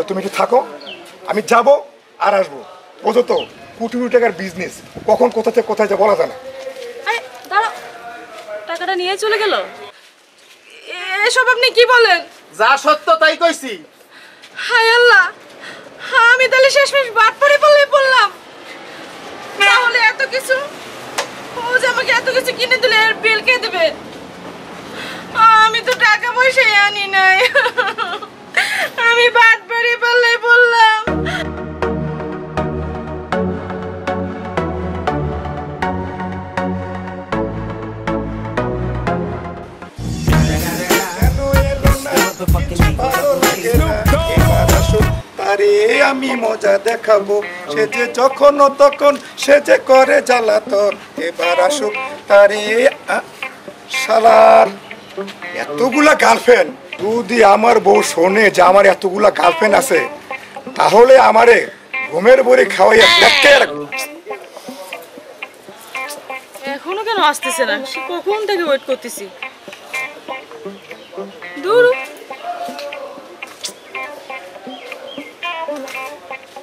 তো তুমি কি থাকো, আমি যাব আর আসবো। বোঝো তো, কোটি কোটি টাকার বিজনেস, কখন কোথা থেকে কোথায় যা বলা যায় না। দাঁড়াও, টাকাটা নিয়ে চলে গেল? এসব আপনি কি বলেন? যা সত্য তাই কইছি। হায় আল্লাহ, আমি তাহলে শেষমেশ বাদ পড়ে পড়লাম। তাহলে এত কিছু, ও যে আমাকে এত কিছু কিনে দিলে এর বিল কে দেবে? আমি তো টাকা পয়সাই আনি নাই। আমি বাদ পড়ে পড়লাম। তারে আমি মজা দেখাবো, সে যে যখন তখন সে যে করে জ্বালাতন। এবার আসুক তারে। শালার এতগুলা গার্লফ্রেন্ড, যদি আমার বউ শোনে যে আমার এতগুলা গার্লফ্রেন্ড আছে, তাহলে আমারে ঘুমের বড়ি খাওয়াইয়া দেখতে। এখনো কেন আসতেছে না? সে কখন থেকে ওয়েট করতেছি। দূর,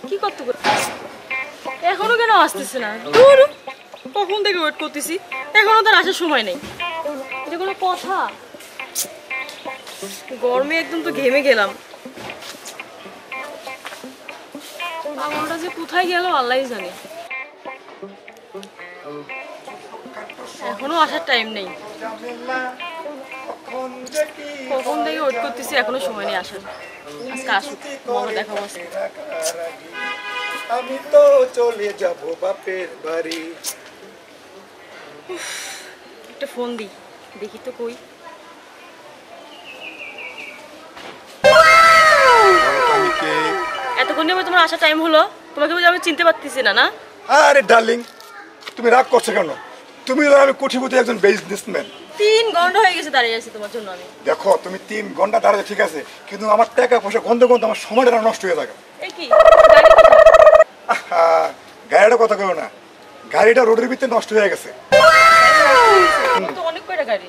কি করতে এখনো কেন আসতেছে না? দূর, কখন থেকে ওয়েট করতেছি, এখনো তার আসার সময় নেই। এটা কোনো কথা? গরমে একদম তো ঘেমে গেলাম। আমারটা যে কোথায় গেল আল্লাহই জানে। এখনো আসার টাইম নেই। কখন থেকে ওয়েট করতেছি, এখনো সময় নেই আসার। আজকে আসুক, মনে দেখাবো আজকে। আমি তো চলে যাব বাপের বাড়ি। একটা ফোন দিই, দেখি তো কই। এতক্ষণ আমার তোমার আসার টাইম হলো, তোমাকে বুঝে আমি চিনতে পারতেছি না। না আরে ডার্লিং, তুমি রাগ করছো কেন? তুমি আমি কোটিপতি একজন বিজনেসম্যান। 3 ঘন্টা হয়ে গেছে দাঁড়িয়ে আছি তোমার জন্য আমি। দেখো, তুমি 3 ঘন্টা দাঁড়াতে ঠিক আছে, কিন্তু আমার টাকা পয়সা গন্ধ গন্ধ আমার সময়টা নষ্ট হয়ে যাবে। এই কি গাড়িটা কথা কেউ না, গাড়িটা রোডের ভিতরে নষ্ট হয়ে গেছে। তো অনেক কয়টা গাড়ি।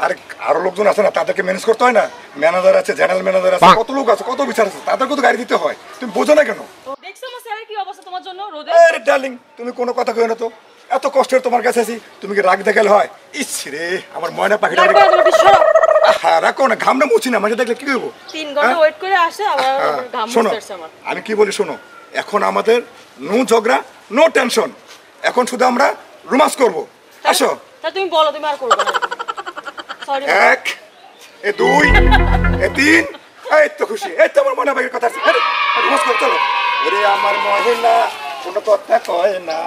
আর আরো লোকজন আছে না, তাদেরকে ম্যানেজ করতে হয় না। ম্যানেজার আছে, জেনারেল ম্যানেজার আছে, কত লোক আছে, কত বিচার আছে, তাদেরকে তো গাড়ি দিতে হয়। তুমি বোঝো না কেন? দেখছো আমার স্যারের কি অবস্থা তোমার জন্য রোদে। আরে ডার্লিং, তুমি কোনো কথা কইও না তো। এত কষ্টের তোমার কাছে আছি, তুমি কি রাগ দেখালে হয়? ইস রে, আমার ময়না পাখিটা। রাখো না, ঘামটা মুছি না, মাঝে দেখলে কি করবো? 3 ঘন্টা ওয়েট করে আসে, আবার ঘাম মুছতেছে আমার। আমি কি বলি শোনো, এখন আমাদের নো ঝগড়া, নো টেনশন। এখন শুধু আমরা রোমান্স করবো। আসো। তা তুমি বলো, তুমি আর করবে না। সরি। 1, 2, 3, এই তো খুশি, এই তো আমার মনে ভাগের কথা আছে। আরে রোমান্স করতে চলো। ওরে আমার মহিলা কোনো কথা কয় না,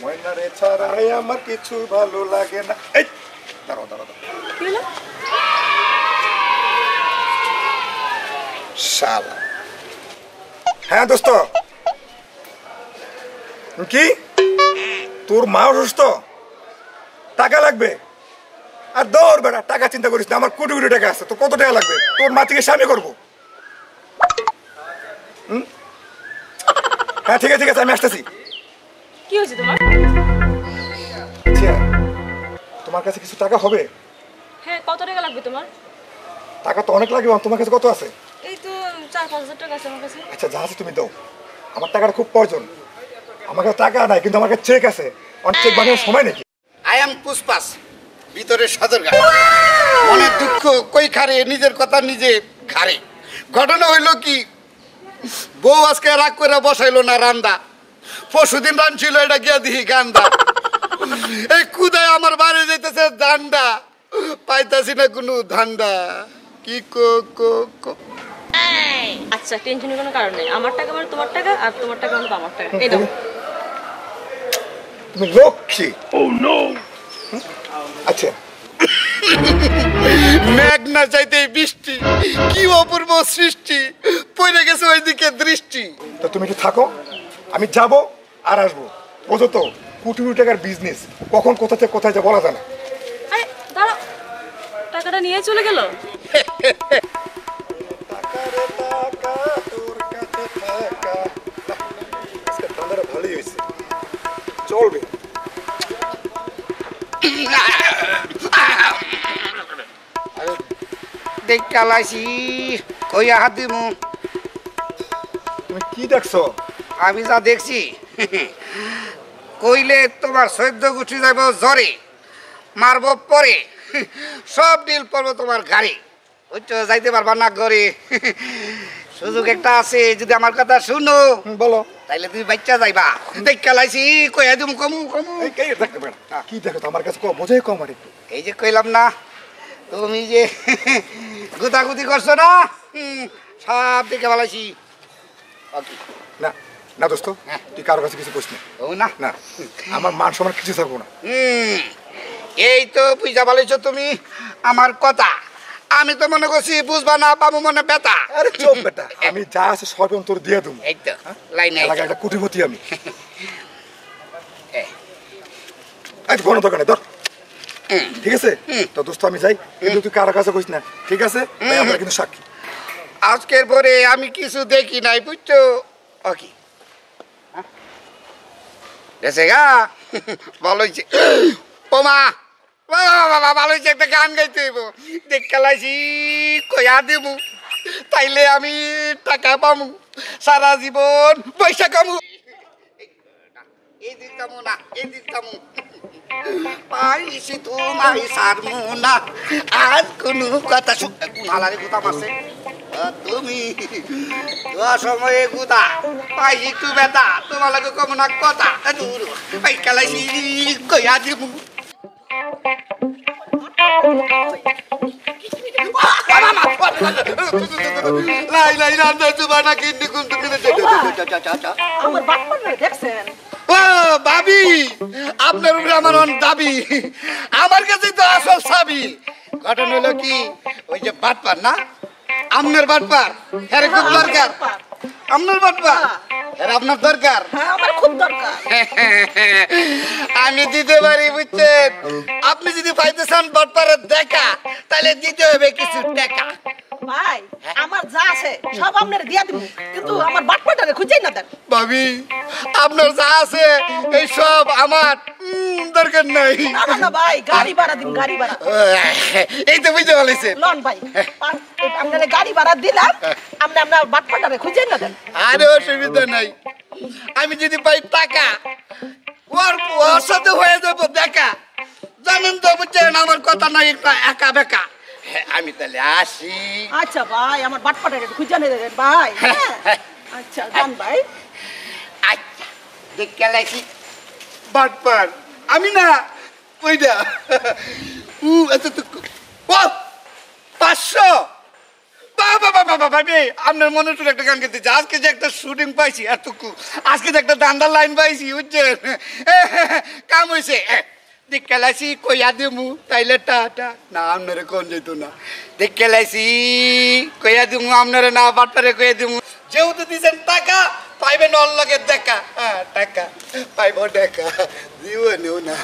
ময়না রে ছাড়াই আমার কিছু ভালো লাগে না। এই দাঁড়াও দাঁড়াও কি হলো? শালা। হ্যাঁ দোস্ত, কি তোর মা অসুস্থ, টাকা লাগবে? আর দৌড় বেড়া, টাকা চিন্তা করিস না, আমার কোটি কোটি টাকা আছে। তো কত টাকা লাগবে? তোর মা থেকে স্বামী করবো। হ্যাঁ ঠিক আছে ঠিক আছে, আমি আসতেছি। কি হয়েছে তোমার? আচ্ছা, তোমার কাছে কিছু টাকা হবে? হ্যাঁ, কত টাকা লাগবে তোমার? টাকা তো অনেক লাগবে, তোমার কাছে কত আছে? এই তো 4-5 হাজার টাকা আছে আমার কাছে। আচ্ছা যা আছে তুমি দাও, আমার টাকাটা খুব প্রয়োজন। আমার কাছে টাকা নাই, কিন্তু আমার কাছে চেক আছে। অনেক চেক বানানোর সময় নাকি? আই এম পুষ্পাস, ভিতরে সদরঘাট। মনের দুঃখ কই খারে, নিজের কথা নিজে ঘাড়ে। ঘটনা হইল কি, বউ আজকে রাগ করে বসাইলো না রান্দা। পরশুদিন রাঁধছিল, এটা গিয়া দিহি গান্দা। এই কুদায় আমার বাড়ি যেতেছে দান্ডা, পাইতাছি না কোনো ধান্দা। কি কো আচ্ছা, টেনশনের কোনো কারণ নেই। আমার টাকা মানে তোমার টাকা, আর তোমার টাকা মানে আমার টাকা। এই নাও। তুমি লক্ষ্মী। Oh no! আচ্ছা, মেঘ না চাইতে বৃষ্টি, কি অপূর্ব সৃষ্টি, পড়ে গেছে ওইদিকে দৃষ্টি। তো তুমি কি থাকো, আমি যাব আর আসবো। বোঝো তো, কোটি কোটি টাকার বিজনেস, কখন কোথা থেকে কোথায় যা বলা যায় না। আরে দাঁড়াও, টাকাটা নিয়ে চলে গেল। ভালোই হয়েছে, চলবে। দেখ কালাইছি কইয়া হাত দিমু, তুমি কি দেখছো? আমি যা দেখছি কইলে তোমার সৈদ্য গুছি যাইব জ্বরে, মারব পরে, সব ডিল পড়বো তোমার গাড়ি। বুঝছো, যাইতে পারবা না ঘরে। সুযোগ একটা আছে, যদি আমার কথা শুনো বলো। তাইলে তুমি বাচ্চা যাইবা। দেখা লাইছি কইয়া দিম কমু কমু। এই দেখতে পারে কি দেখো তো আমার কাছে বোঝাই কম আর একটু। এই যে কইলাম না, তুমি যে গুতাগুতি করছো না, সব দেখে ভালাইছি। না না দোস্ত, তুই কারো কাছে কিছু কইস না। ও না না, আমার মান সম্মান কিছু থাকবো না। এই তো বুঝা ভালাইছো তুমি আমার কথা। আমি তো মনে করছি বুঝবা না, পাবো মনে বেতা। আরে চুপ বেটা, আমি যা আছে সব তোর দিয়ে দেবো। এই তো লাইনে একটা কুটিপতি আমি। এই কোনো দোকানে ধর, ঠিক আছে? তো দোস্ত আমি যাই, কিন্তু তুই কারো কাছে কইস না, ঠিক আছে? আমরা কিন্তু সাক্ষী। আজকের পরে আমি কিছু দেখি নাই, বুঝছো? ওকে গেছে গা, ভালো হয়েছে। ও মা, বাবা ভালো হয়েছে, একটা গান গাইতে হইব। দেখা লাইছি কয়া দেবো, তাইলে আমি টাকা পামু, সারা জীবন পয়সা কামু। এই দিতামু না, এই দিতামু পাইছি তোমায় সারমু না, আজ কোনো কথা কোন হালারে গুতা মারছে তুমি সময়ে গুতা পাইছি একটু বেতা, তোমার লাগে কম না কথা দূর পাই কালাইছি কইয়া দিমু। লাই লাই রান্না তোমার না কিন্নি কোন তুমি আমার বাপ্পা দেখছেন? ও ভাবি, আপনার উপরে আমার অনেক দাবি, আমার কাছে তো আসল সাবি। ঘটনা হলো কি, ওই যে বাটপার না, আপনার বাটপার, হ্যাঁ খুব দরকার। আপনার বাটপার, হ্যাঁ আপনার দরকার। আমার খুব দরকার। আমি দিতে পারি, বুঝছেন? আপনি যদি পাইতে চান বাটপারের দেখা, তাহলে দিতে হবে কিছু টাকা। ভাই, আমার যা আছে সব আপনার দিয়া দিব, কিন্তু আমার বাটপাটারে খুঁজেই না দেন। ভাবি, আপনার যা আছে এই সব আমার দরকার নাই। না না না ভাই, গাড়ি ভাড়া দিন, গাড়ি ভাড়া। এই তো বুঝতে পারছেন। লন ভাই, আপনারে গাড়ি ভাড়া দিলাম, আপনি আপনার বাটপাটারে খুঁজেই না দেন। আরে অসুবিধা নাই, আমি যদি পাই টাকা, ওর সাথে হয়ে যাবো দেখা। জানেন তো, বুঝছেন আমার কথা নাই একটা একা বেকা। আমি তাহলে আসি। আচ্ছা ভাই, আমার বাটপাটারে খুঁজে নিয়ে দেন ভাই। আচ্ছা যান ভাই। আচ্ছা দেখে লাইছি বাটপার আমি না, ওইটা ও 500। বাবা বাবা বাবা, আপনার মনে তো একটা গান গাইতে, আজকে যে একটা শুটিং পাইছি এতটুকু, আজকে যে একটা দান্দার লাইন পাইছি, বুঝছেন? কাম হয়েছে। দেখে লাইছি কইয়া দিমু, তাইলে টাটা না আপনারে কোন যেত না। দেখে লাইছি কইয়া দিমু, আপনারে না বাটপারে কইয়া দিমু। যেহেতু দিয়েছেন টাকা, পাইবেন ওর লগে দেখা। হ্যাঁ টাকা পাইব, দেখা দিও না।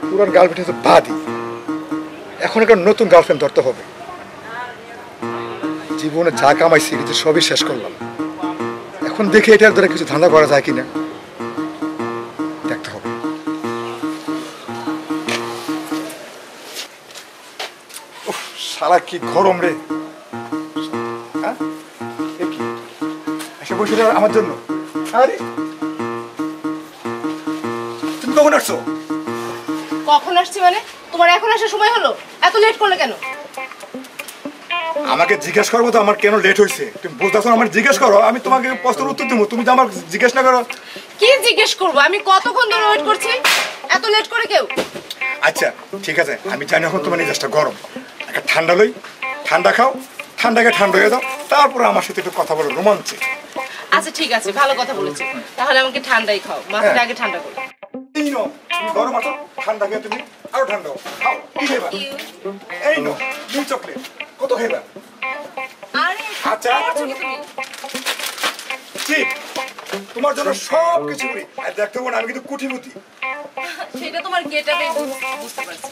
পুরান গার্লফ্রেন্ড তো বাদই, এখন একটা নতুন গার্লফ্রেন্ড ধরতে হবে। জীবনে যা কামাইছি কিন্তু সবই শেষ করলাম, এখন দেখে এটার দ্বারা কিছু ধান্দা করা যায় কিনা দেখতে হবে। শালা কি গরম রে! হ্যাঁ কি এসে বসে আমার জন্য? আরে তুমি কখন আসছো? কখন আসছি মানে? তোমার এখন আসার সময় হলো? এত লেট করলে কেন? আমাকে জিজ্ঞেস করবো তো আমার কেন লেট হয়েছে? তুমি বুঝতেছো? আমার জিজ্ঞেস করো, আমি তোমাকে প্রশ্নের উত্তর দেবো। তুমি তো আমার জিজ্ঞেস না করো। কি জিজ্ঞেস করবো? আমি কতক্ষণ ধরে ওয়েট করছি, এত লেট করে কেউ? আচ্ছা ঠিক আছে, আমি জানি এখন তোমার নিজেরটা গরম, একটা ঠান্ডা লই, ঠান্ডা খাও, ঠান্ডাকে ঠান্ডা হয়ে দাও, তারপরে আমার সাথে একটু কথা বলো রোমাঞ্চে। আচ্ছা ঠিক আছে, ভালো কথা বলেছি, তাহলে আমাকে ঠান্ডাই খাও, মাথাটা আগে ঠান্ডা করো। এই নো, তুমি গরম আছো, ঠান্ডা খেয়ে তুমি আরো ঠান্ডা খাও। কি খাইবা? এই নো, মিল্ক চকলেট। কত খাইবা? আরে আচ্ছা করছো কি তুমি? ঠিক, তোমার জন্য সব কিছু করি, আর দেখতে পাবো না আমি কিন্তু কুটিপতি। সেটা তোমার গেটআপে বুঝতে পারছি।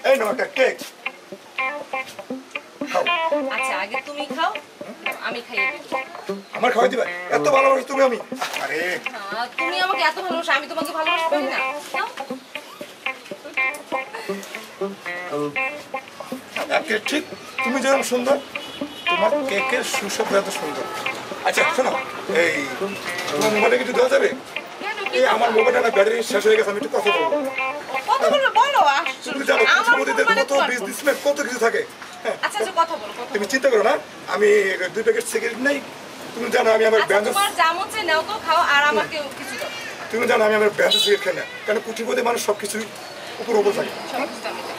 এই নো একটা কেক খাও। আচ্ছা আগে তুমি খাও, আমি খাইয়ে দেব। আমার খাওয়াই দিবা? এত ভালোবাসো তুমি আমি? আরে তুমি আমাকে এত ভালোবাসো, আমি তোমাকে ভালোবাসতে পারি না? একে ঠিক তুমি যেরকম সুন্দর, তোমার কেকের সুস্বাদু এত সুন্দর। আচ্ছা শোনো, এই তোমার মোবাইলটা কিছু দেওয়া যাবে? এই আমার মোবাইলটা না ব্যাটারি শেষ হয়ে গেছে, আমি একটু কথা বলবো। কথা বলবে বলো। তুমি জানো কুচিপুতিদের কত বিজনেসম্যান কত কিছু থাকে। আচ্ছা আচ্ছা কথা বলো। তুমি চিন্তা করো না, আমি 2 প্যাকেট সিগারেট নেই। তুমি জানো আমি আমার ব্যান্ড, তোমার যা মন চায় নাও তো, খাও, আর আমাকে কিছু দাও। তুমি জানো আমি আমার ব্যান্ড সিগারেট খাই না, কারণ কুচিপুতি মানুষ সবকিছুই উপর থাকে। সব কিছু আমি দাও।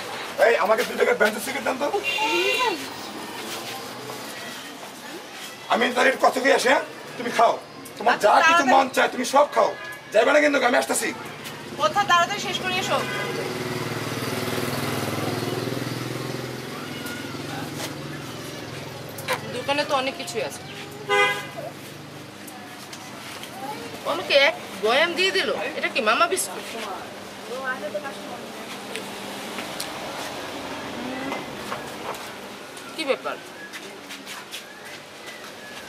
এই আমাকে 2 প্যাকেট ব্যান্ড সিগারেট দাও তো। আমি তাহলে কথা কই আসে, তুমি খাও, তোমার যা কিছু মন চায় তুমি সব খাও। যাইবে না কিন্তু, আমি আসতেছি। কথা তাড়াতাড়ি শেষ করে এসো। দোকানে তো অনেক কিছুই আছে। আমাকে এক বয়াম দিয়ে দিল। এটা কি মামা বিস্কুট? কি ব্যাপার,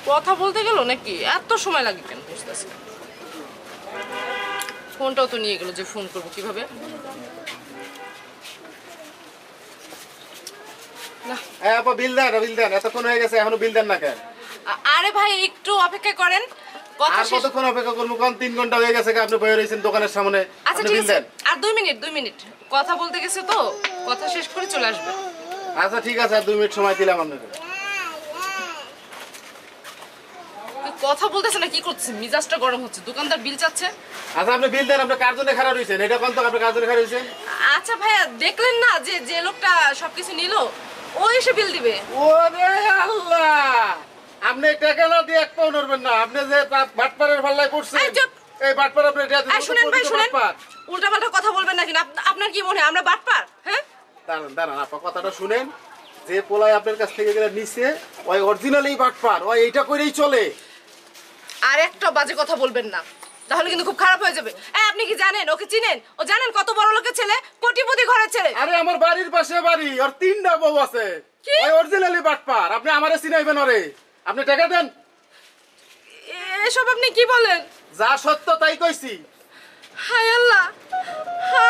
কথা বলতে গেল নাকি? এত সময় লাগে কেন বুঝতেছি না। ফোনটাও তো নিয়ে গেল, যে ফোন করবো কিভাবে? বিল দেন, এতক্ষণ হয়ে গেছে এখনো বিল দেন না কেন? আরে ভাই একটু অপেক্ষা করেন, কথা আর শেষ। কতক্ষণ অপেক্ষা করবো? কোন 3 ঘন্টা হয়ে গেছে আপনি বসে রয়েছেন দোকানের সামনে। আচ্ছা আপনি ঠিক বিল আছে, দেন। আর 2 মিনিট কথা বলতে গেছে তো, কথা শেষ করে চলে আসবে। আচ্ছা ঠিক আছে, আর 2 মিনিট সময় দিলাম আপনাকে। কথা বলতেছে না, কি করছে? মিজাজটা গরম হচ্ছে। দোকানদার বিল চাচ্ছে। আচ্ছা আপনি বিল দেন, আপনি কার জন্য খারাপ হয়েছেন এটা কোন তো? আপনি কার জন্য খারাপ হয়েছেন? আচ্ছা ভাইয়া, দেখলেন না যে যে লোকটা সবকিছু নিল, ও এসে বিল দিবে। ওরে আল্লাহ, আপনি টাকা না দিয়ে এক পাও নড়বেন না। আপনি যে বাটপারের পাল্লায় পড়ছেন, এই চুপ। এই বাটপার আপনি এটা দিতে শুনেন ভাই, শুনেন, বাটপার। উল্টাপাল্টা কথা বলবেন না, কিন্তু আপনার কি মনে হয় আমরা বাটপার? হ্যাঁ, দাঁড়ান আপা, কথাটা শুনেন। যে পোলাই আপনার কাছ থেকে গেলে নিচে, ওই অরিজিনালি বাটপার, ওই এইটা করেই চলে। আর একটা বাজে কথা বলবেন না, তাহলে কিন্তু খুব খারাপ হয়ে যাবে। আপনি কি জানেন, ওকে চিনেন? ও জানেন কত বড় লোকের ছেলে, কোটিপতি ঘরের ছেলে। আরে আমার বাড়ির পাশে বাড়ি, ওর 3টা বউ আছে। কি? ওই অরিজিনালি বাটপার, আপনি আমারে চিনাইবেন ওরে। আপনি টাকা দেন। এসব আপনি কি বলেন? যা সত্য তাই কইছি। হায় আল্লাহ,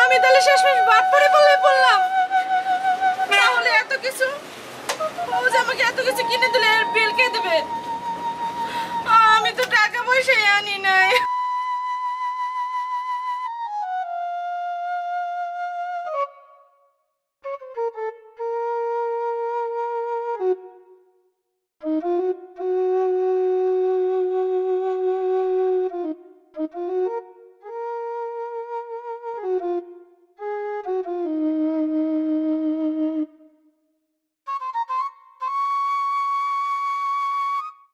আমি তাহলে শেষমেশ বাটপারে বললাম। তাহলে এত কিছু, ও যে আমাকে এত কিছু কিনে দিলে, এর বিল কে দেবে? আমি তো টাকা পয়সাই আনি নাই।